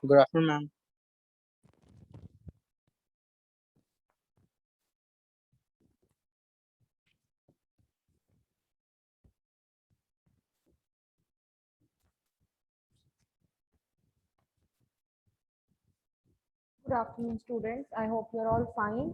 Good afternoon, ma'am. Good afternoon, students. I hope you're all fine.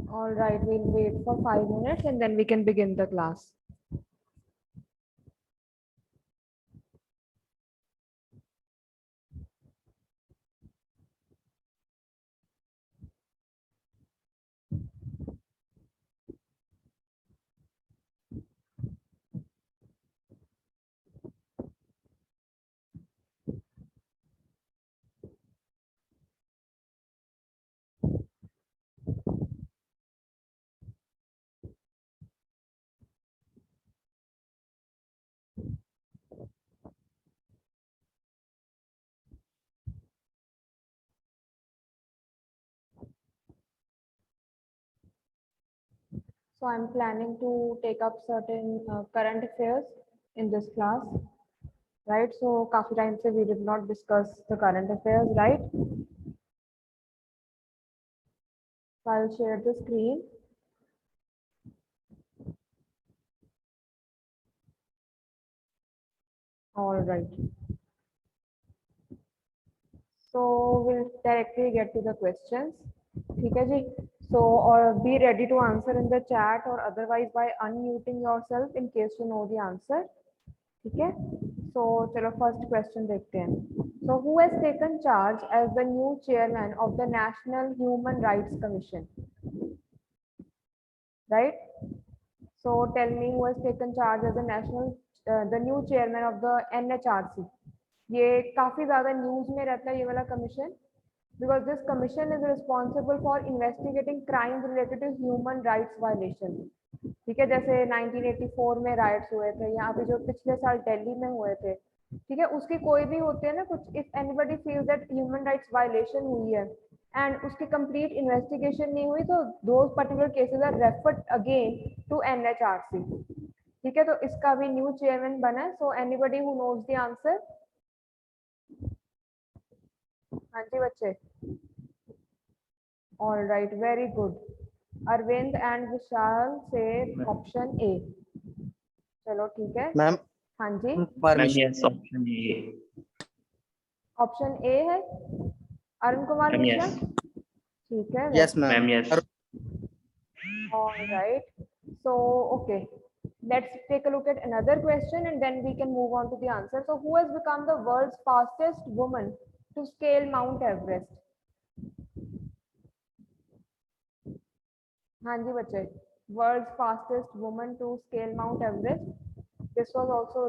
All right, we'll wait for 5 minutes and then we can begin the class. So I'm planning to take up certain current affairs in this class, right? So काफी time से we did not discuss the current affairs, right? So I'll share the screen. All right. So we'll directly get to the questions. ठीक है जी. So or be ready to answer in the chat or otherwise by unmuting yourself in case you know the answer. ठीक है. So चलो first question देखते हैं. So who has taken charge as the new chairman of the National Human Rights Commission? Right. So tell me who has taken charge as the new chairman of the NHRC. ये काफी ज्यादा news में रहता है ये वाला commission because this commission is responsible for investigating crimes related to human rights violation. ठीक है. जैसे 1984 में राइट्स हुए थे या अभी जो पिछले साल दिल्ली में हुए थे. ठीक है. उसकी कोई भी होते हैं ना कुछ if anybody feels that human rights violation हुई है एंड उसकी कंप्लीट इन्वेस्टिगेशन नहीं हुई तो those particular cases are referred again to NHRC. ठीक है. तो इसका भी न्यू चेयरमैन बना है. So anybody who knows the answer. हाँ जी बच्चे. All right, very good. Arvind and Vishal से ऑप्शन ए. चलो ठीक है. Ma'am, हाँ जी. Ma'am permission. Yes option A. Option A है अरुण कुमार मैम मिश्रा. यस. ठीक है. Yes, ma'am. Ma'am yes. All right. So, okay. Let's take a look at another question and then we can move on to the answer. So, who has become the world's fastest woman to scale Mount Everest? हाँ जी बच्चे. World's fastest woman to scale Mount Everest. This was also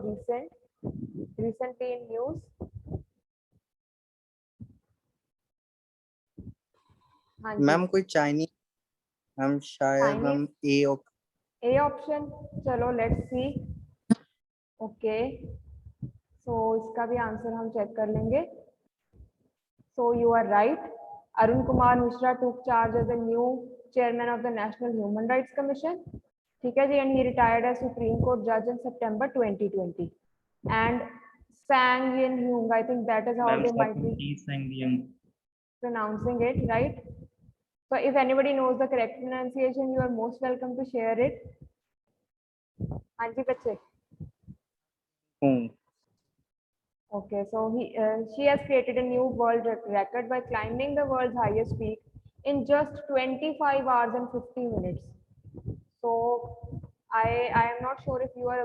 recently in news. हाँ जी. Ma'am, कोई Chinese. Ma'am, शायद Chinese? ma'am A op. A option. चलो let's see. Okay. So इसका भी answer हम चेक कर लेंगे. So you are right. Arun Kumar Mishra took charge as the new chairman of the National Human Rights Commission. ठीक है जी. And he retired as Supreme Court judge in September 2020. And Sang Yin Hyung, I think that is how ma'am they might be Sati Sangam. pronouncing it, right? So if anybody knows the correct pronunciation, you are most welcome to share it. हाँ जी बच्चे. Okay, so she has created a new world record by climbing the world's highest peak in just 25 hours and 50 minutes. So I am not sure if you are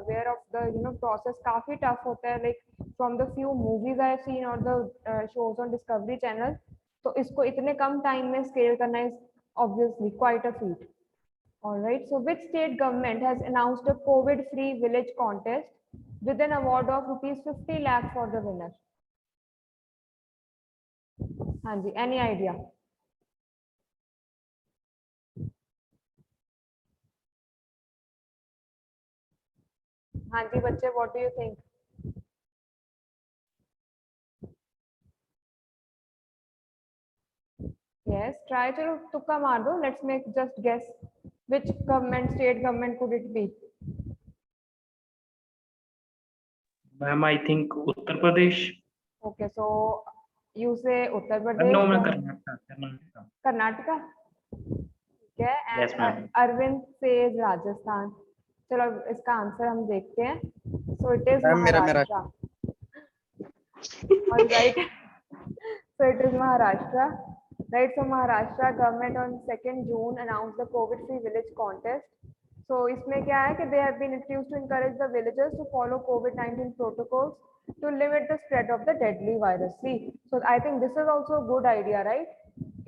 aware of the process. काफी tough होता है, like from the few movies I have seen or the shows on Discovery Channel. तो इसको इतने कम time में scale करना is obviously quite a feat. All right. So which state government has announced a COVID-free village contest with an award of rupees 50 lakh for the winner? हाँ जी. Any idea? हाँ जी बच्चे. What do you think? Yes, try to tukka maar do. Let's make just guess. Which government, state government could it be? Ma'am I think Uttar Pradesh. Okay, so you say Uttar no Pradesh, मैं then Karnataka. Karnataka. Okay, Yes, and ma'am. Arvind says Rajasthan. चलो इसका answer हम देखते हैं. So it is Ma'am, मेरा Maharashtra. All right. So it is Maharashtra. Right, so Maharashtra government on 2nd June announced the COVID-free village contest. So इसमें क्या है कि they have been introduced to encourage the villagers to follow COVID-19 protocols to limit the spread of the deadly virus. See, so I think this is also a good idea, right?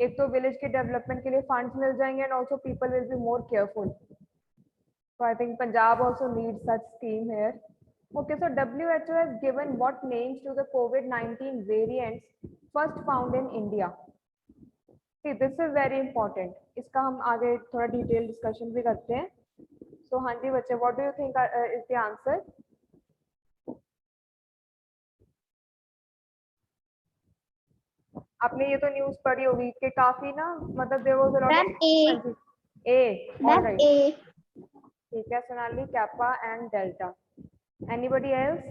एक तो village के development के लिए funds मिल जाएंगे and also people will be more careful. So I think Punjab also needs such scheme here. Okay, so WHO has given what names to the COVID-19 variants first found in India. See, this is very important. इसका हम आगे थोड़ा detailed discussion भी करते हैं. So हाँ जी बच्चे, what do you think is the answer? आपने ये तो न्यूज़ पढ़ी होगी कि काफी ना मतलब there was a lot Ma'am, of A. हाँ जी, A. All Ma'am, right. A. ठीक है Sonali, Kappa and Delta. Anybody else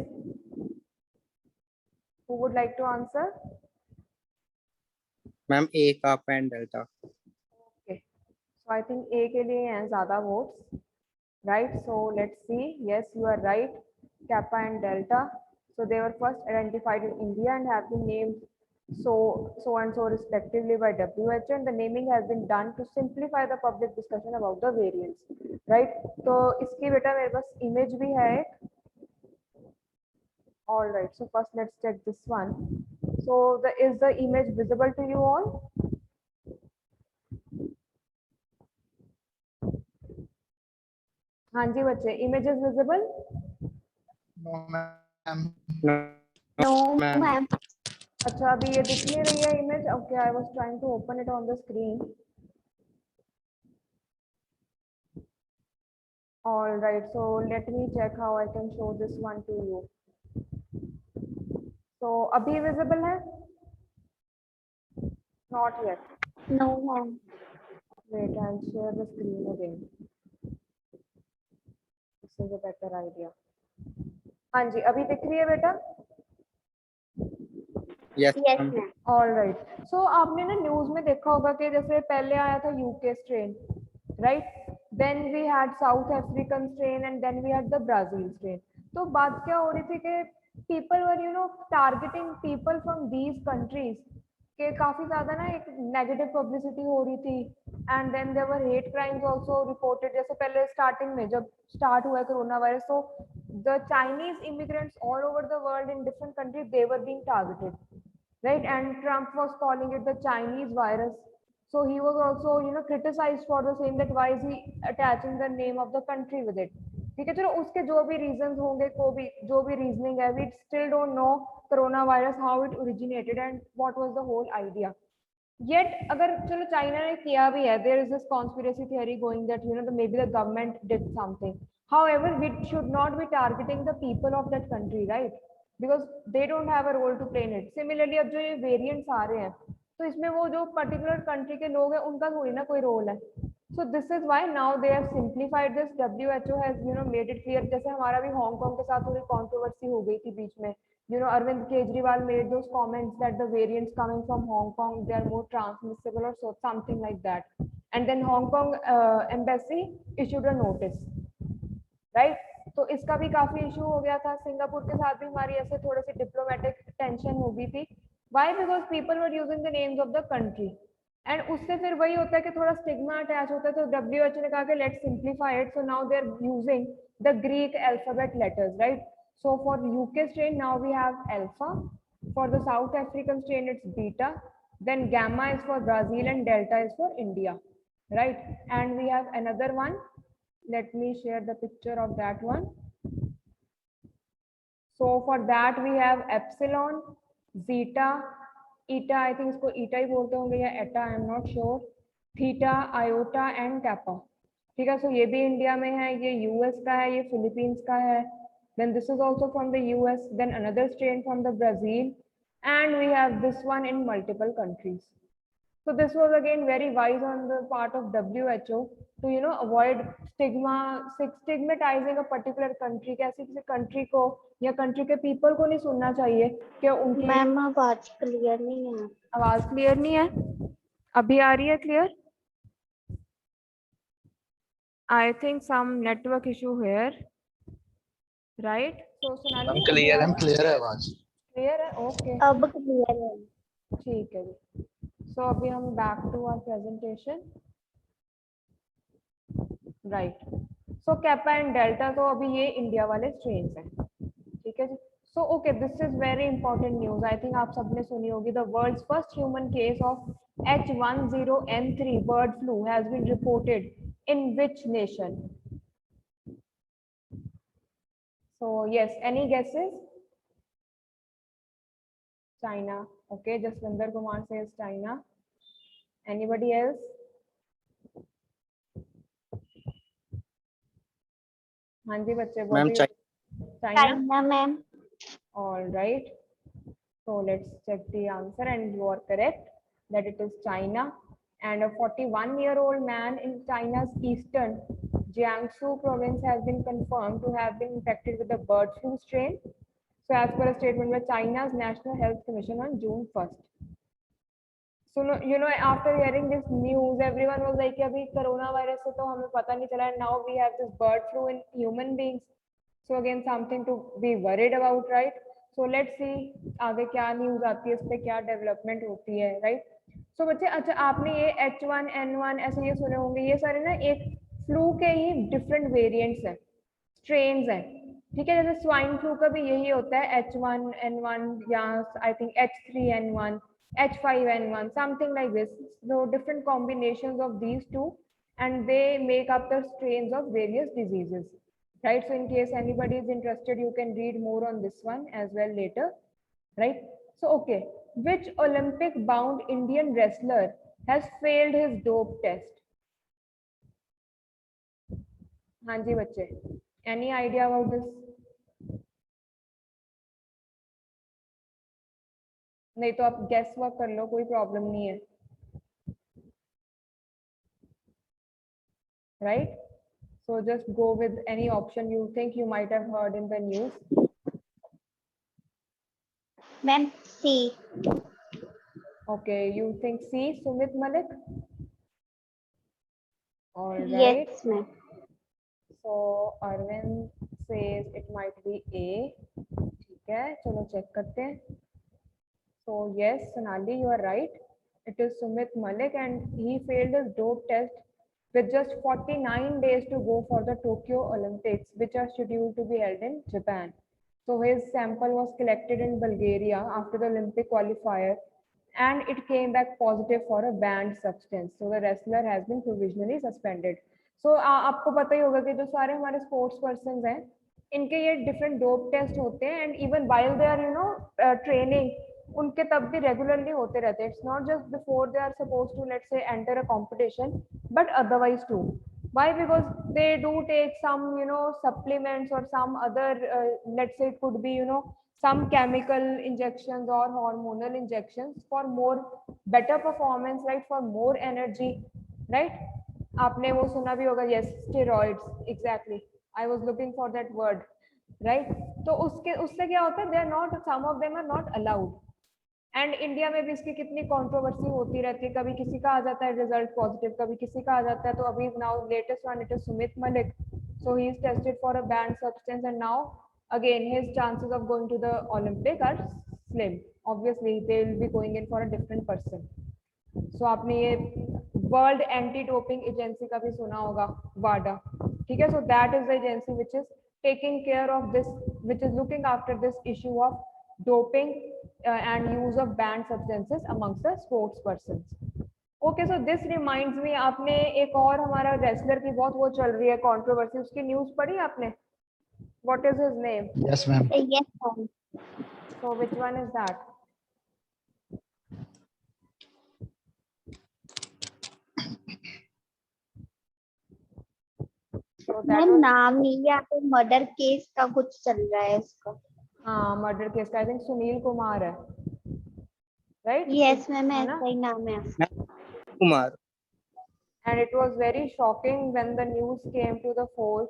who would like to answer? Ma'am, A, Kappa and Delta. Okay. So I think A के लिए हैं ज़्यादा votes. Right, so let's see. Yes, you are right. Kappa and Delta. So they were first identified in India and have been named so and so respectively by WHO, and the naming has been done to simplify the public discussion about the variants. Right. तो इसकी बेटा मेरे पास image भी है एक. All right. So first let's check this one. So is the image visible to you all? हाँ जी बच्चे, image is visible? No, ma'am. No, ma'am. ma'am. अच्छा अभी ये दिख नहीं रही है image. Okay, I was trying to open it on the screen. All right, so let me check how I can show this one to you. So abhi visible hai? Not yet. No, ma'am. Wait, I'll share the screen again. This is a better idea. हाँ जी, अभी दिख रही है बेटा? Yes, Yes, ma'am. ma'am. All right. So आपने ना news में देखा होगा कि जैसे पहले आया था UK strain, right? Then we had South African strain and then we had the Brazil strain. तो बात क्या हो रही थी कि people were targeting people from these countries के काफी ज्यादा ना एक नेगेटिव पब्लिसिटी हो रही थी and then there were hate crimes also reported. जैसे पहले स्टार्टिंग में जब स्टार्ट हुआ कोरोना वायरस, तो the Chinese immigrants all over the world in different countries they were being targeted, right? And Trump was calling it the Chinese virus. So he was also, criticized for the same, that why is he attaching the name of the country with it. ठीक है, चलो उसके जो भी reasons होंगे, को भी जो भी reasoning है, we still don't know coronavirus how it originated and what was the whole idea. Yet अगर चलो चाइना ने किया भी है, there is this conspiracy theory going that maybe the government did something. However, we should not be targeting the people of that country, right? Because they don't have a role to play in it. Similarly, अब जो ये variants आ रहे हैं, तो इसमें वो जो particular country के लोग हैं उनका थोड़ी ना कोई role है. So this is why now they have simplified this. WHO has made it clear. जैसे हमारा भी हांगकांग के साथ थोड़ी controversy हो गई थी बीच में. Arvind Kejriwal made those comments that the variants coming from Hong Kong, they are more transmissible or so, something like that. And then Hong Kong embassy issued a notice, right? तो इसका भी काफी issue हो गया था. Singapore के साथ भी हमारी ऐसे थोड़ी सी डिप्लोमेटिक टेंशन हो गई थी. Why? Because people were using the names of the country. And उससे फिर वही होता है कि थोड़ा स्टिग्मा अटैच होता है. तो WHO ने कहा कि let's simplify it. So now they are using the Greek alphabet letters, right? So for UK strain now we have alpha. For the South African strain it's beta. Then gamma is for Brazil and delta is for India, right? And we have another one. Let me share the picture of that one. So for that we have epsilon, zeta, eta, I think इसको eta ही बोलते होंगे या eta, I am not sure, theta, iota and kappa. ठीक है, so ये भी India में है, ये यूएस का है, ये फिलीपींस का है. Then this is also from the US, then another strain from the Brazil, and we have this one in multiple countries. So this was again very wise on the part of WHO to avoid stigmatizing a particular country. कैसे किसी country को या country के people को नहीं सुनना चाहिए कि उनकी मैम आवाज क्लियर नहीं है। आवाज क्लियर नहीं है। अभी आ रही है clear? I think some network issue here, right? So Sonali, clear है आवाज। clear है? Okay. अब क्लियर है। ठीक है जी। So अभी हम back to our presentation. Right. So Kappa and Delta तो अभी ये इंडिया वाले strains हैं, ठीक है जी। So okay, this is very important news. I think आप सबने सुनी होगी, the world's first human case of H10N3 bird flu has been reported in which nation? So yes, any guesses? China. Okay, Jaswinder Kumar says China. Anybody else? हाँ जी बच्चे ma'am बोलिए। China. China ma'am. All right. So let's check the answer, and you are correct that it is China. And a 41-year-old man in China's eastern Jiangsu province has been confirmed to have been infected with the bird flu strain. So as per a statement by China's National Health Commission on June 1st. So after hearing this news, everyone was like, "Abhi coronavirus se to hame pata nahi chala, and now we have this bird flu in human beings." So again, something to be worried about, right? So let's see आगे क्या news आती है, इस पे क्या development होती है, right? सो बच्चे अच्छा आपने ये H1N1 ऐसे ये सुने होंगे, ये सारे ना एक फ्लू के ही डिफरेंट वेरिएंट्स हैं, स्ट्रेन्स हैं, ठीक है। जैसे स्वाइन फ्लू का भी यही होता है H1N1 या I think H3N1, H5N1, something like this. So different combinations of these two, and they make up the strains of various diseases. Right, so in case anybody is interested, you can read more on this one as well later, right? So okay, which Olympic bound Indian wrestler has failed his dope test? हाँ जी बच्चे, any idea about this? नहीं तो आप guess work कर लो, कोई problem नहीं है, right? So just go with any option you think you might have heard in the news. Ma'am C. Okay, you think C, Sumit Malik? All right. Yes ma'am. So Arvind says it might be A. ठीक है, चलो check करते हैं. So yes, Sonali, you are right. It is Sumit Malik, and he failed his dope test with just 49 days to go for the Tokyo Olympics, which are scheduled to be held in Japan. So his sample was collected in Bulgaria after the Olympic qualifier, and it came back positive for a banned substance. So the wrestler has been provisionally suspended. So आपको पता ही होगा कि जो सारे हमारे sports person हैं, इनके ये डिफरेंट डोप टेस्ट होते हैं, and even while they are training, उनके तब भी रेगुलरली होते रहते हैं. It's not just before they are suppose to let's say enter a competition, but otherwise too. Why? Because they do take some supplements or some other let's say it could be some chemical injections or hormonal injections for more better performance, right? For more energy, right? आपने वो सुना भी होगा, yes, steroids, exactly. I was looking for that word, right? तो उससे क्या होता है, they are not, some of them are not allowed. And India में भी इसकी कितनी कंट्रोवर्सी होती रहती है, कभी किसी का आ जाता है रिजल्ट पॉजिटिव, कभी किसी का आ जाता है. तो अभी now latest one, it is Sumit Malik. So he is tested for a banned substance, and now again his chances of going to the Olympic are slim. Obviously they will be going in for a different person. So आपने ये world anti doping agency का भी सुना होगा, वाडा, ठीक है. So that is the agency which is taking care of this, which is looking after this issue of doping and use of banned substances amongst the sports persons. Okay, so this reminds me, आपने एक और हमारा wrestler की बहुत वो चल रही है कंट्रोवर्सी, उसकी न्यूज़ पढ़ी आपने? What is his name? Yes, ma'am. Yes ma'am. So which one is that? So that ma'am was, नाम नहीं याद, मर्डर केस का कुछ चल रहा है इसका। हाँ मर्डर केस का, आई थिंक सुनील कुमार है, राइट? यस मैम, है ना? ऐसा ही नाम है। Kumar. And it was very shocking when the news came to the fore.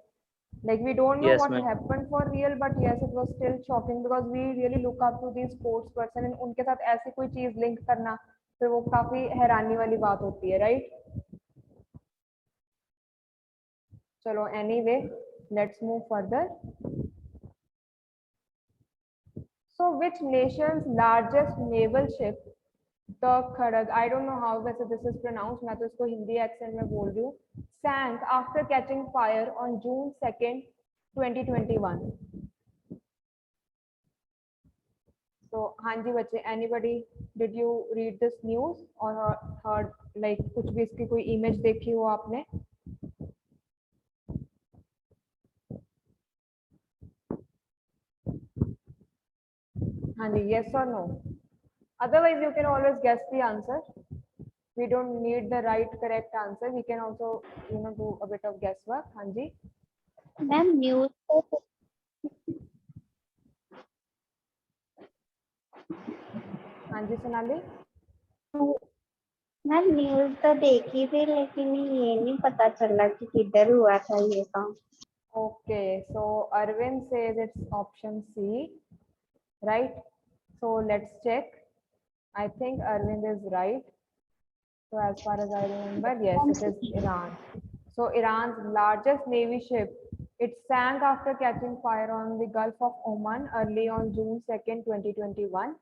Like we don't know Yes, what ma'am. happened for real, but yes, it was still shocking because we really look up to these sports person and उनके साथ ऐसी कोई चीज link करना फिर वो काफी हैरानी वाली बात होती है, right? चलो anyway, let's move further. So which nation's largest naval ship, the Kharag, I don't know how वैसे this is pronounced, मैं तो इसको हिंदी accent में बोल रही हूँ, sank after catching fire on June 2nd, 2021. So हाँ जी बच्चे, anybody did you read this news or heard like कुछ भी इसकी कोई image देखी हो आपने? हाँ जी, yes or no? Otherwise you can always guess the answer. We don't need the right correct answer. We can also do a bit of guesswork. हाँ जी. मैम न्यूज तो हाँ जी सोनाली. मैम न्यूज तो देखी थी लेकिन ये नहीं पता चला कि किधर हुआ था ये काम. Okay, so Arvind says it's option C, right? So let's check. I think Arvind is right. So as far as I remember, yes, it is Iran. So Iran's largest navy ship, it sank after catching fire on the Gulf of Oman early on June 2nd, 2021.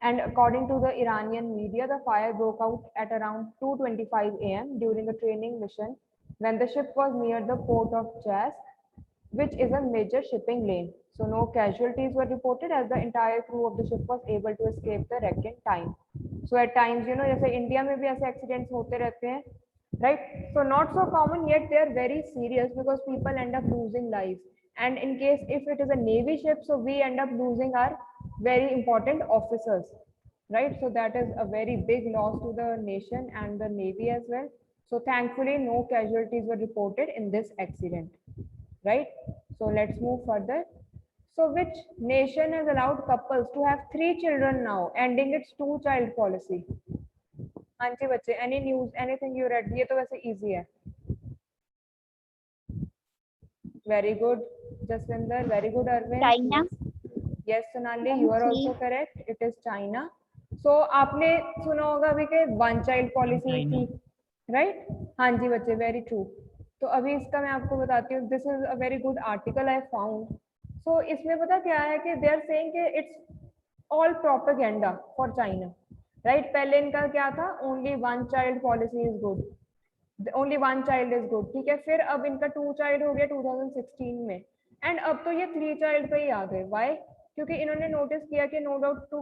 And according to the Iranian media, the fire broke out at around 2:25 a.m. during a training mission when the ship was near the port of Jazz, which is a major shipping lane. So no casualties were reported as the entire crew of the ship was able to escape the wreck in time. So at times, जैसे India में भी ऐसे accidents होते रहते हैं, right? So not so common yet they are very serious because people end up losing lives. And in case if it is a navy ship, so we end up losing our very important officers, right? So that is a very big loss to the nation and the navy as well. So thankfully no casualties were reported in this accident, right? So let's move further. So which nation has allowed couples to have 3 children now, ending its 2-child policy? हाँ जी बच्चे, any news, anything you read? ये तो वैसे easy है. Very good, Jaswinder. Very good, Arvind. China. Yes, Sonali, you are also correct. It is China. So आपने सुना होगा अभी के 1-child policy थी, right? हाँ जी बच्चे, very true. तो अभी इसका मैं आपको बताती हूँ. This is a very good article I found. So इसमें पता क्या है कि they are saying कि it's all propaganda for China, right? पहले इनका क्या था? Only 1-child policy is good. Only 1 child is good. ठीक है, फिर अब इनका 2 child हो गया 2016 में, एंड अब तो ये 3 child पे ही आ गए. वाई? क्योंकि इन्होंने नोटिस किया कि no doubt to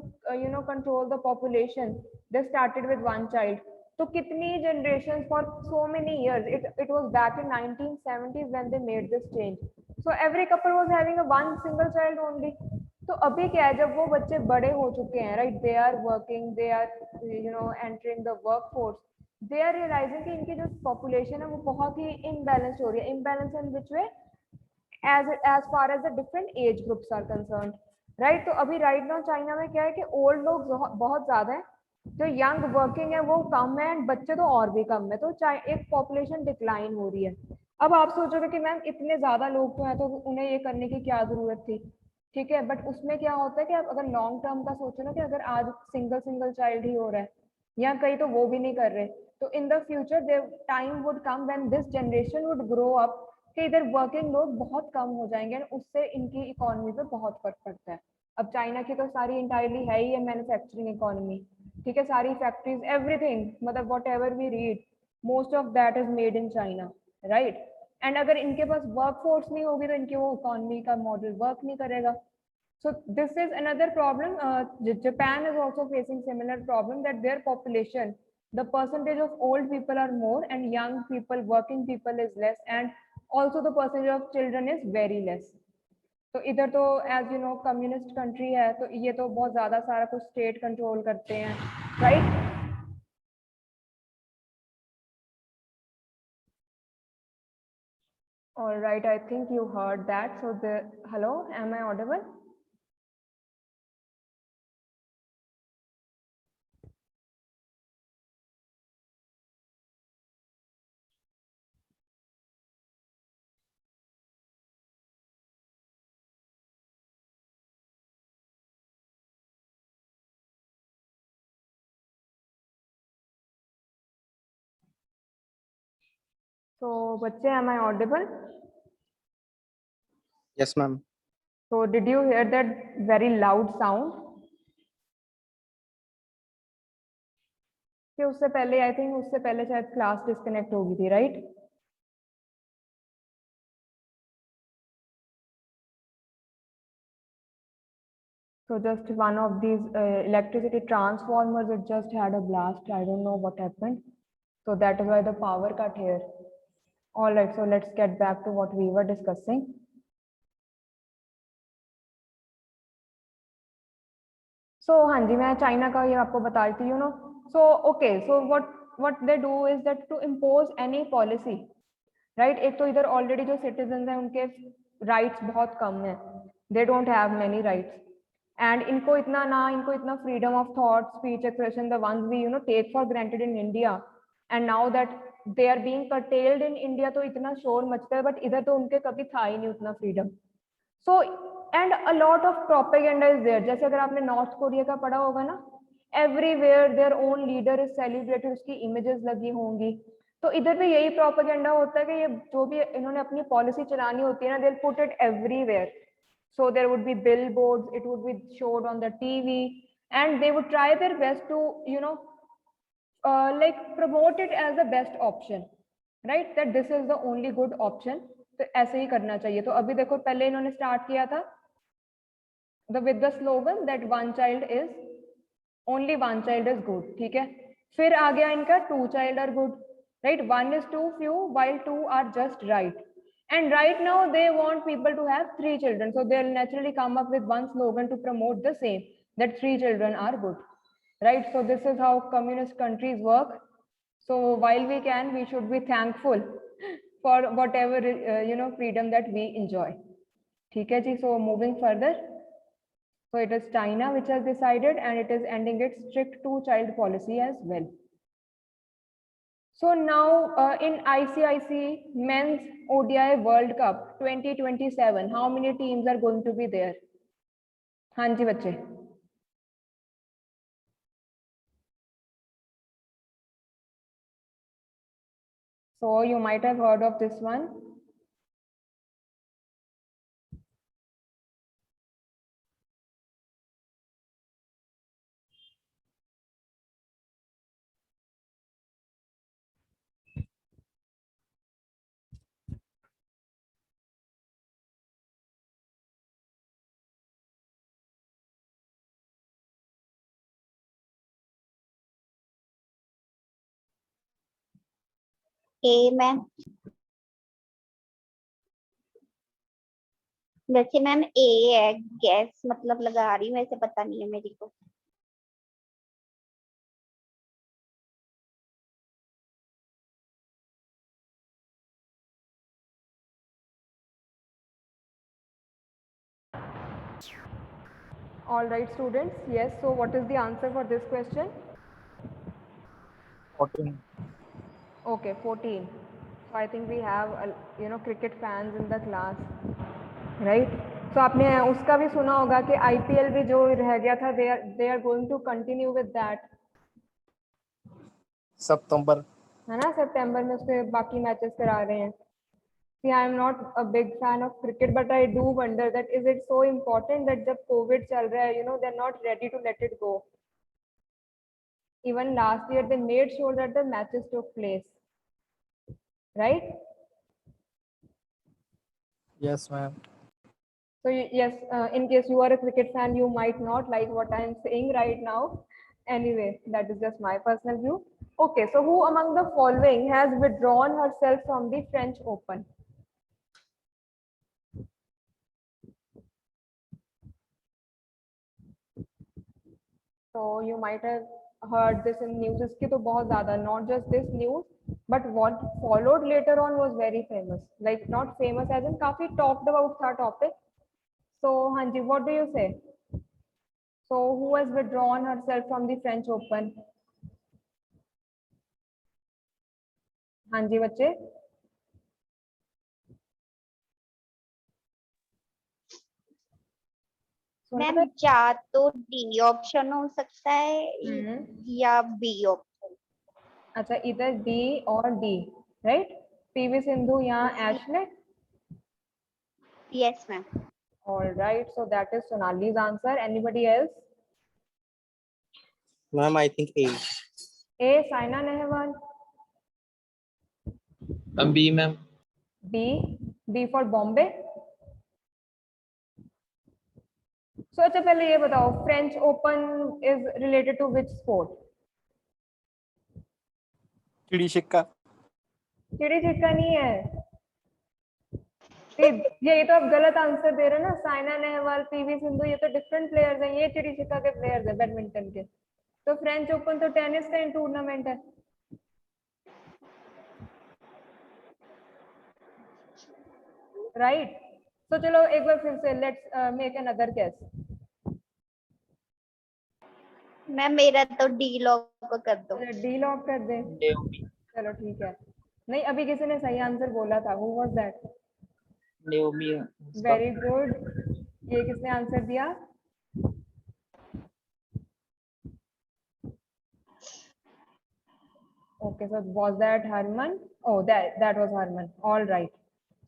control the population they started with 1 child. तो कितनी generation for so many years, it was back in 1970s when they made this change. So every couple was having a 1 single child only. तो अभी क्या है, जब वो बच्चे बड़े हो चुके हैं, right, they are working, they are entering the workforce, they are realizing कि इनकी जो पॉपुलेशन है वो बहुत ही इम्बैलेंस हो रही है. Imbalance in which way? as far as the different age groups are concerned, right? तो अभी राइट नाउ चाइना में क्या है कि ओल्ड लोग बहुत ज्यादा है, जो यंग वर्किंग है वो कम है, एंड बच्चे तो और भी कम है. तो एक पॉपुलेशन डिक्लाइन हो रही है. अब आप सोचोगे कि मैम इतने ज्यादा लोग तो हैं तो उन्हें ये करने की क्या जरूरत थी? ठीक है, बट उसमें क्या होता है कि आप अगर लॉन्ग टर्म का सोचो ना, कि अगर आज सिंगल चाइल्ड ही हो रहा है या कहीं तो वो भी नहीं कर रहे, तो in the future their time would come when this generation would grow up कि इधर वर्किंग लोग बहुत कम हो जाएंगे, और उससे इनकी इकोनॉमी पे बहुत फर्क पड़ता है. अब चाइना की तो सारी इंटायरली है ही है मैन्युफैक्चरिंग इकोनॉमी. ठीक है, सारी फैक्ट्रीज, एवरीथिंग, मतलब whatever we read, most of that is made in China, right? And अगर इनके पास वर्क फोर्स नहीं होगी तो इनकी वो इकोनॉमी का मॉडल वर्क नहीं करेगा. So this is another problem. Japan is also facing similar problem, that their population, the percentage of old people are more and young people, working people is less, and also the percentage of children is very less. तो इधर तो as you know communist country है, तो ये तो बहुत ज्यादा सारा कुछ state control करते हैं, right? All right, I think you heard that. So hello, am I audible? So बच्चे, am I audible? Yes, ma'am. So did you hear that very loud sound? कि उससे पहले आई थिंक उससे पहले शायद class disconnect हो गई थी, right? So just one of these electricity transformers, it just had a blast. I don't know what happened. So that is why the power cut here. All right, so let's get back to what we were discussing. So हाँ जी, मैं China का ये आपको बता रही थी, you know. So okay, so what they do is that to impose any policy, right? एक तो इधर already जो citizens हैं उनके rights बहुत कम हैं. They don't have many rights. And इनको इतना freedom of thought, speech, expression, the ones we take for granted in India, and now that they are being curtailed in India, तो इतना शोर मचता है, but इधर तो उनके कभी था ही नहीं उतना freedom. So and a lot of propaganda is there. जैसे अगर आपने नॉर्थ कोरिया का पढ़ा होगा ना, everywhere their own leader is celebrated, उसकी images लगी होंगी. तो इधर भी यही प्रोपेगेंडा होता है कि ये जो भी इन्होंने अपनी पॉलिसी चलानी होती है ना, they'll put it everywhere. So there would be billboards, it would be showed on the TV, and they would try their best to like promote it as the best option, right? That this is the only good option. तो ऐसे ही करना चाहिए. तो अभी देखो पहले इन्होंने start किया था with the slogan that only one child is good, ठीक है? फिर आ गया इनका 2 child are good, right? 1 is too few while 2 are just right. And right now they want people to have 3 children, so they'll naturally come up with one slogan to promote the same, that 3 children are good, right? So this is how communist countries work. So while we can, we should be thankful for whatever freedom that we enjoy. ठीक है जी. So moving further, so it is China which has decided, and it is ending its strict 2-child policy as well. So now in ICIC Men's ODI World Cup 2027, how many teams are going to be there? हाँ जी बच्चे. So you might have heard of this one. A ma'am, वैसे ma'am ए है, gas मतलब लगा रही हूँ, वैसे पता नहीं है मेरे को. All right, students. Yes. So what is the answer for this question? 14. Okay, 14. So I think we have cricket fans in the class, right? So आपने उसका भी सुना होगा कि IPL भी जो रह गया था, they are going to continue with that. September. है ना, सितंबर में उसके बाकी मैचेस करा रहे हैं. See, I am not a big fan of cricket, but I do wonder that is it so important that जब COVID चल रहा है, they're not ready to let it go. Even last year they made sure that the matches took place, right? Yes, ma'am. So yes, in case you are a cricket fan, you might not like what I am saying right now. Anyway, that is just my personal view. Okay, so who among the following has withdrawn herself from the French Open? So you might have heard this in news. इसकी तो बहुत ज़्यादा, not just this news, but what followed later on was very famous. Like not famous as in काफी talked about था topic. So हाँ जी, what do you say? So who has withdrawn herself from the French Open? हाँ जी बच्चे. Ma'am या तो D option हो सकता है या बी ऑप्शन. अच्छा, इधर D और D, right? PV Sindhu या Ashley? Yes, ma'am. All right, so that is Sonali's answer. Anybody else? Ma'am, I think A. A. Saina Nehwal. B, ma'am. B. B for Bombay. So अच्छा पहले ये बताओ, French Open is related to which sport? चिड़ी छिक्का. चिड़ी छिक्का नहीं है. ये तो आप गलत आंसर दे रहे हैं ना. साइना नेहवाल, पीवी सिंधु, ये तो डिफरेंट प्लेयर्स हैं. ये चिड़ी छिक्का के प्लेयर्स हैं बैडमिंटन के. तो फ्रेंच ओपन तो टेनिस का टूर्नामेंट है. राइट. तो चलो एक बार फिर से let's make another guess. Ma'am मेरा तो डी लॉक कर दो. डी लॉक कर दे. चलो ठीक है. नहीं, अभी किसी ने सही आंसर बोला था. Who was that? Naomi. Very good. ये किसने आंसर दिया? Okay, so was that Harman? Oh, that was Harman. All right.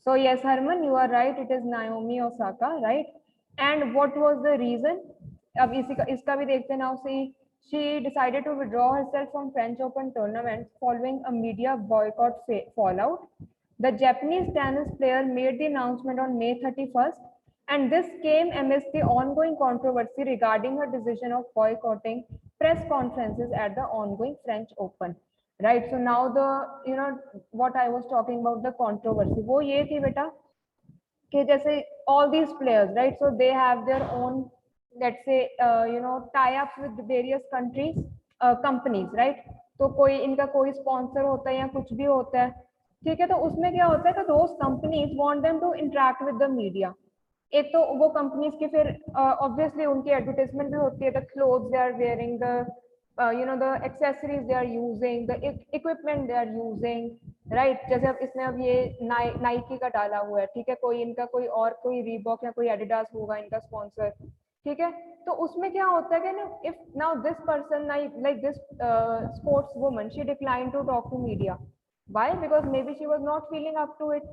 So yes, Harman, you are right. It is Naomi Osaka, right? And what was the reason? अब इसका भी देखते हैं. Now see, she decided to withdraw herself from French Open tournament following a media boycott fallout. The Japanese tennis player made the announcement on May 31st, and this came amidst the ongoing controversy regarding her decision of boycotting press conferences at the ongoing French Open. Right. So now what I was talking about, the controversy, वो ये थी बेटा कि जैसे all these players, right? So they have their own, let's say, tie-ups with various countries, companies, right? तो कोई इनका कोई sponsor होता है या कुछ भी होता है, ठीक है. तो उसमें क्या होता है कि those companies want them to interact with the media. एक तो वो companies की फिर obviously उनकी advertisement भी होती है, the clothes they are wearing, the the accessories they are using, the equipment they are using, right? जैसे अब इसने अब ये नाइकी का डाला हुआ है, ठीक है. कोई इनका कोई रीबॉक या कोई एडिडास होगा इनका स्पॉन्सर, ठीक है. तो उसमें क्या होता है कि ना, if now this person like this sports woman, she declined to talk to media. Why? Because maybe she was not feeling up to it,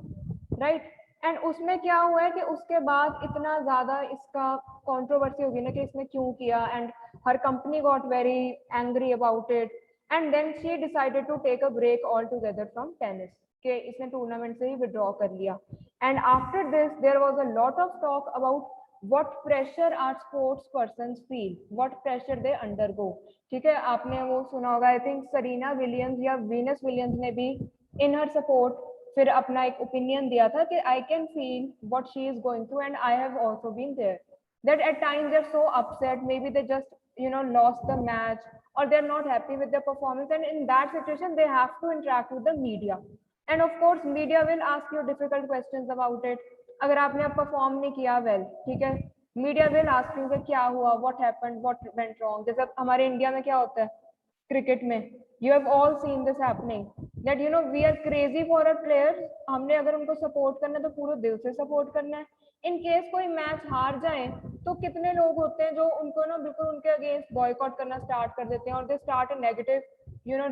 right? And उसमें क्या हुआ है कि उसके बाद इतना ज्यादा इसका कंट्रोवर्सी होगी ना कि इसने क्यों किया, एंड हर company got very angry about it, and then she decided to take a break altogether from tennis, के इसने टूर्नामेंट से ही विड्रॉ कर लिया. And after this there was a lot of talk about what pressure our sports persons feel, what pressure they undergo, ठीक है. आपने वो सुना होगा, आई थिंक सरीना विलियम्स या वीनस विलियम्स ने भी इन हर सपोर्ट फिर अपना एक ओपिनियन दिया था कि I can feel what she is going through and I have also been there, that at times they are so upset, maybe they just lost the match or they're not happy with their performance, and in that situation they have to interact with the media, and of course media will ask you difficult questions about it. अगर आपने अब perform नहीं किया well, ठीक है, media will ask you कि क्या हुआ, what happened, what went wrong. जैसे हमारे इंडिया में क्या होता है क्रिकेट में, you have all seen this happening, that we are crazy for our players. हमने अगर उनको सपोर्ट करना है तो पूरे दिल से सपोर्ट करना है. इन केस कोई मैच हार जाए तो कितने लोग होते हैं जो उनको ना बिल्कुल उनके अगेंस्ट बॉयकॉट करना स्टार्ट कर देते हैं, और they start a negative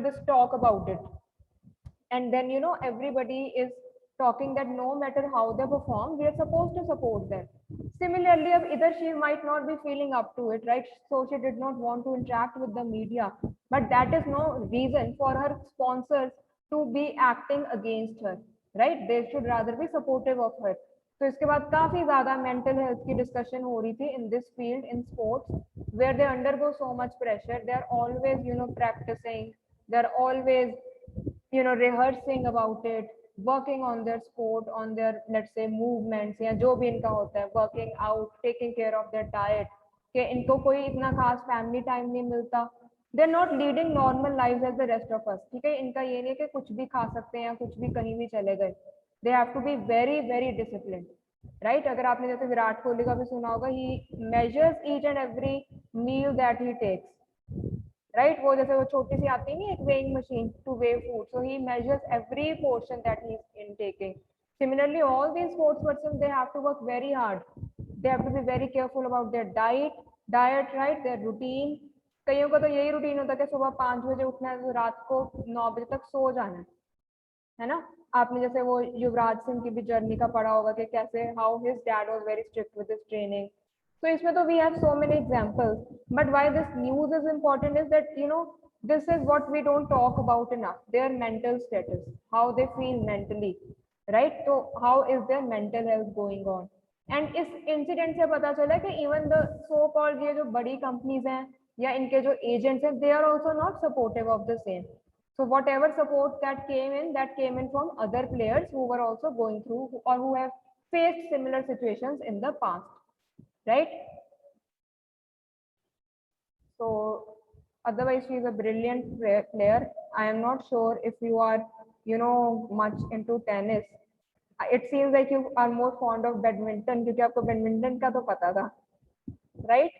this talk about it, and then everybody is talking that no matter how they perform, we are supposed to support them. Similarly, either she might not be feeling up to it, right? So she did not want to interact with the media, but that is no reason for her sponsors to be acting against her, right? They should rather be supportive of her. तो इसके बाद काफी ज्यादा mental health की discussion हो रही थी in this field, in sports, where they undergo so much pressure, they are always practicing, they are always rehearsing about it, working on their sport, on their, let's say, movements या जो भी इनका होता है, working out, taking care of their diet, कि इनको कोई इतना खास फैमिली टाइम नहीं मिलता. They are not leading normal life as the rest of us, ठीक है. इनका ये नहीं कि कुछ भी खा सकते हैं या कुछ भी कहीं भी चले गए. They have to be very very discipline, right. अगर आपने जैसे विराट कोहली का भी सुना होगा, he measures each and every meal that he takes, right. वो जैसे वो छोटी सी आती नहीं एक weighing machine to weigh food, so he measures every portion that he is intaking. Similarly, all these sports persons, they have to work very hard. They have to be very careful about their diet, right, their routine. कईयों का तो यही routine होता है कि सुबह 5 बजे उठना है तो रात को 9 बजे तक सो जाना है ना. आपने जैसे वो युवराज सिंह की भी जर्नी का पढ़ा होगा कि कैसे how his dad was very strict with his training. So इसमें तो we have so many examples. But why this news is important is that this is what we don't talk about enough. Their mental status, how they feel mentally, right? So how is their mental health going on? And इस incident से पता चला कि even the so called ये जो बड़ी companies हैं या इनके जो एजेंट्स हैं, they are also not supportive of the same. So whatever support that came in from other players who were also going through or who have faced similar situations in the past, right? So otherwise she is a brilliant player. I am not sure if you are, much into tennis. It seems like you are more fond of badminton क्योंकि आपको badminton का तो पता था, right?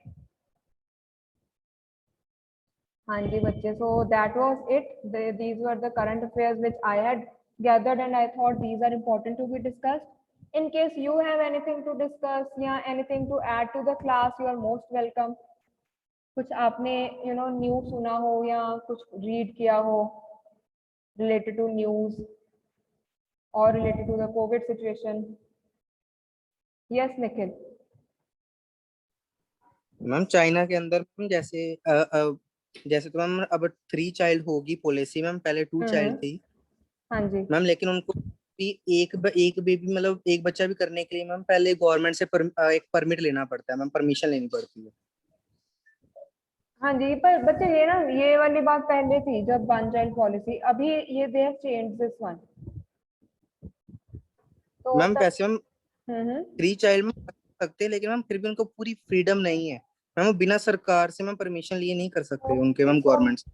हाँ जी बच्चे, so that was it. These were the current affairs which I had gathered and I thought these are important to be discussed. In case you have anything to discuss या anything to add to the class, you are most welcome. कुछ आपने news सुना हो या कुछ read किया हो related to news or related to the COVID situation. Yes, Nikhil. Ma'am China के अंदर मैम जैसे तो मैम अब 3 चाइल्ड होगी पॉलिसी मैम, पहले 2 चाइल्ड थी हाँ जी मैम, लेकिन उनको भी एक बेबी मतलब एक बच्चा भी करने के लिए मैम पहले गवर्नमेंट से एक परमिट लेना पड़ता है मैम, परमिशन लेनी पड़ती है. हाँ जी, पर बच्चे ये वाली बात पहले थी जब 1 चाइल्ड पॉलिसी, अभी ये they have changed this one. तो मैम वैसे मैम हम्म 3 चाइल्ड में कर सकते हैं, लेकिन मैम फिर भी उनको पूरी फ्रीडम नहीं है मैम, वो बिना सरकार से मैम परमिशन लिए नहीं कर सकते उनके मैम गवर्नमेंट से.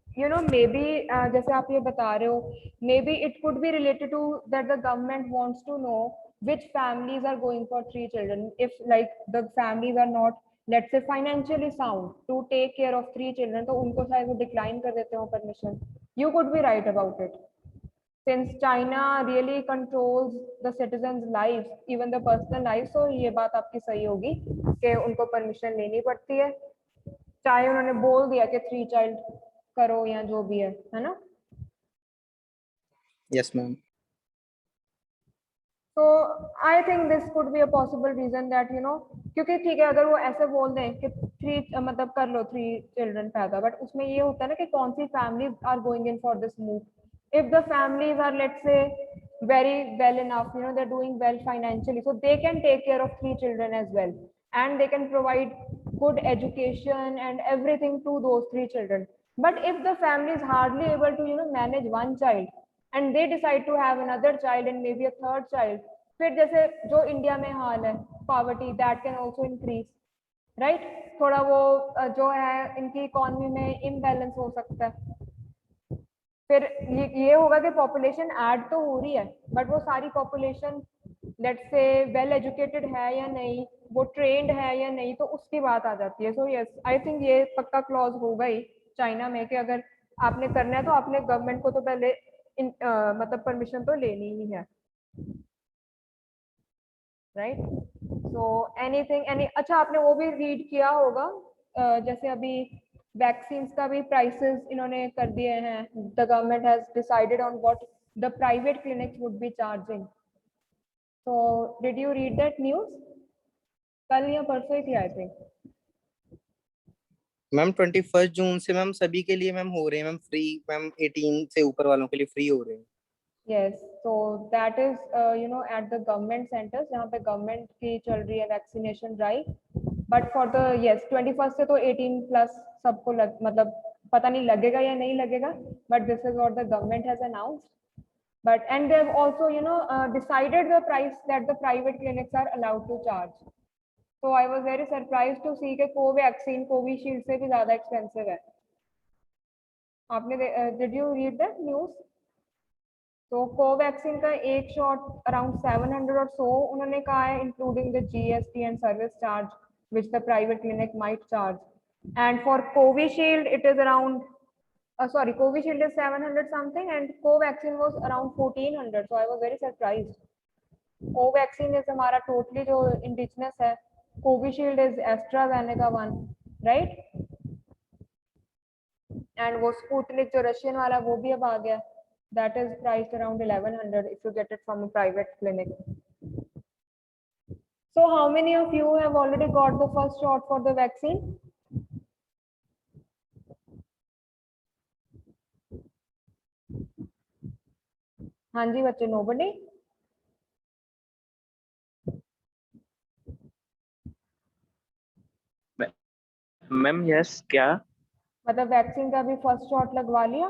maybe जैसे आप ये बता रहे हो, maybe it could be related to that the government wants to know which families are going for 3 children. If like the families are not, let's say, financially sound to take care of 3 children, तो उनको शायद वो decline कर देते हो permission. You could be right about it. Since China really controls the citizens' lives, even the personal lives, so ये बात आपकी सही होगी कि उनको परमिशन लेनी पड़ती है, चाहे उन्होंने बोल दिया कि 3 चाइल्ड करो या जो भी है ना. Yes ma'am. तो I think this could be a possible reason that क्योंकि ठीक है अगर वो ऐसे बोल दें कि 3 मतलब कर लो 3 चिल्ड्रन पैदा, बट उसमें ये होता है ना कि कौन सी families are going in for this move. If the families are, let's say, very well enough, they're doing well financially, so they can take care of 3 children as well, and they can provide good education and everything to those 3 children. But if the family is hardly able to manage 1 child and they decide to have another child and maybe a 3rd child, फिर जैसे जो India में हाल है, poverty that can also increase, right? थोड़ा वो जो है इनकी इकोनॉमी में इम्बैलेंस हो सकता है. फिर ये होगा कि पॉपुलेशन ऐड तो हो रही है, बट वो सारी population let's say well educated है या नहीं, वो ट्रेंड है या नहीं, तो उसकी बात आ जाती है. सो यस, आई थिंक ये पक्का क्लॉज होगा ही चाइना में कि अगर आपने करना है तो आपने गवर्नमेंट को तो पहले मतलब परमिशन तो लेनी ही है, राइट? सो एनी अच्छा आपने वो भी रीड किया होगा जैसे अभी वैक्सीन्स का भी प्राइसेस इन्होंने कर दिए हैं. The government has decided on what the private clinics would be charging. So did you read that news? कल या परसों ही थी आई थिंक. मैम 21 जून से मैम सभी के लिए मैम हो रहे हैं मैम फ्री, मैम 18 से ऊपर वालों के लिए फ्री हो रहे हैं. Yes, so that is at the government centers जहाँ पे गवर्नमेंट की चल रही है vaccination drive. But for the 21 से तो 18 प्लस सबको मतलब पता नहीं लगेगा या नहीं लगेगा, but this is what the government has announced. But and they have also decided the price that the private clinics are allowed to charge. So I was very surprised to see कि Covaxin Covishield से भी ज्यादा expensive है. आपने did you read that news? तो Covaxin का एक shot around 700 और सो उन्होंने कहा है, including the GST and service charge which the private clinic might charge. And for Covishield it is around sorry, Covishield is 700 something and Covaxin was around 1400. So I was very surprised. Covaxin is हमारा totally जो indigenous है, Covishield is AstraZeneca one, right? And वो Sputnik जो Russian वाला वो भी अब आ गया. That is priced around 1100 if you get it from a private clinic. So how many of you have already got the first shot for the vaccine? हाँ जी बच्चे, nobody? मैम यस क्या? मतलब वैक्सीन का भी फर्स्ट शॉट लगवा लिया?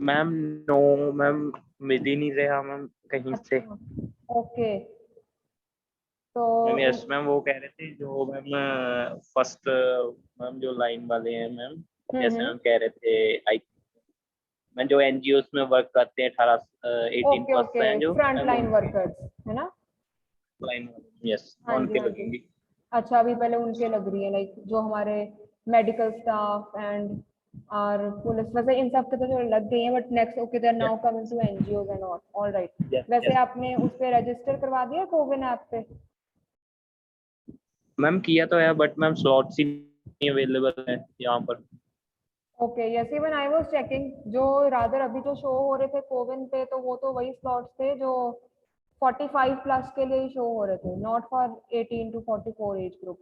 Ma'am no ma'am, मिल ही नहीं रहा मैम कहीं से। ओके, तो मैम यस मैम, वो कह रहे थे जो मैम फर्स्ट मैम जो लाइन वाले हैं मैम, जैसे मैम कह रहे थे आई मैम जो एनजीओ में वर्क करते हैं 18 ओके प्लस ओके, हैं जो फ्रंट लाइन वर्कर्स है ना? लाइन, यस हाँ उन जी, पे हाँ जी। लगेंगी। अच्छा, अभी पहले उनके लग रही है, लाइक जो हमारे मेडिकल स्टाफ एंड और पुलिस, वैसे इन सब के तो जो लग गई हैं, but next okay they are now coming to NGOs and all right. Yes, वैसे yes. आपने उस पे रजिस्टर करवा दिया कोविन ऐप पे? मैम किया तो है बट मैम स्लॉट्स ही नहीं अवेलेबल है यहाँ पर। Okay, yes, even I was checking, जो रादर अभी जो शो हो रहे थे कोविन पे, तो वो तो वही स्लॉट्स थे जो 45 प्लस के लिए शो हो रहे थे, not for 18 to 44 age group.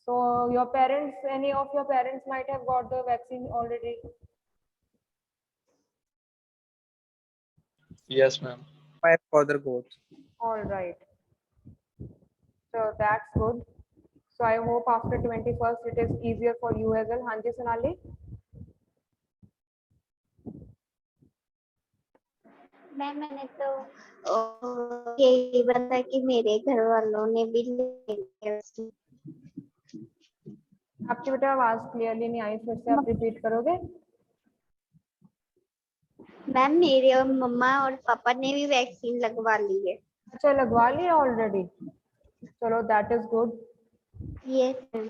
So your parents, any of your parents might have got the vaccine already? Yes, ma'am. My father got. All right. So that's good. So I hope after 21st it is easier for you as well. हाँ जी सोनाली? मैंने तो यही बताया कि मेरे घर वालों ने भी ले लिया उसकी। आपकी बेटा आवाज क्लियरली नहीं आई, फिर से आप रिपीट करोगे? मैम मेरे और मम्मा और पापा ने भी वैक्सीन लगवा ली है। अच्छा, लगवा लिया ऑलरेडी? चलो, that is good. Yes ma'am.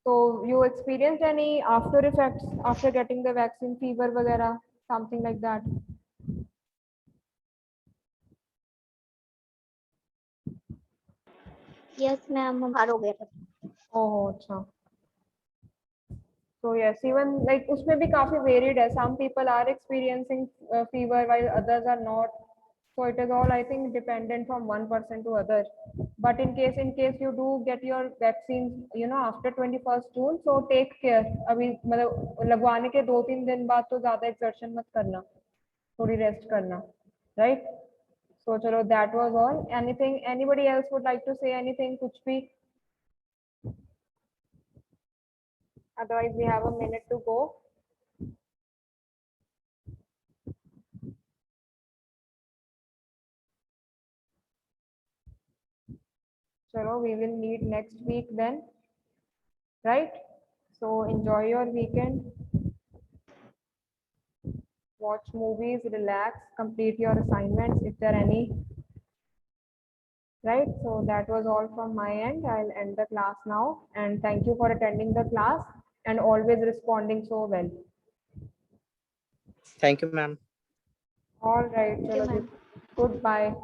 So you experienced any after effects after getting the vaccine, fever वगैरह, something like that? Yes ma'am, हमारा हो गया था। ओह अच्छा। So yes, even like उसमें भी काफी varied है. Some people are experiencing fever while others are not. So it is all, I think, dependent from one person to other. But in case you do get your vaccine, you know, after 21st June, so take care. अभी मतलब लगवाने के 2-3 दिन बाद तो ज़्यादा exertion मत करना, थोड़ी rest करना, right? So चलो, that was all. Anything, anybody else would like to say anything? कुछ भी? Otherwise, we have a minute to go. Chalo, we will meet next week then, right? So enjoy your weekend. Watch movies, relax, complete your assignments if there are any. Right? So that was all from my end. I'll end the class now. And thank you for attending the class and always responding so well. Thank you, ma'am. All right. Thank you, Chalo, ma'am. goodbye.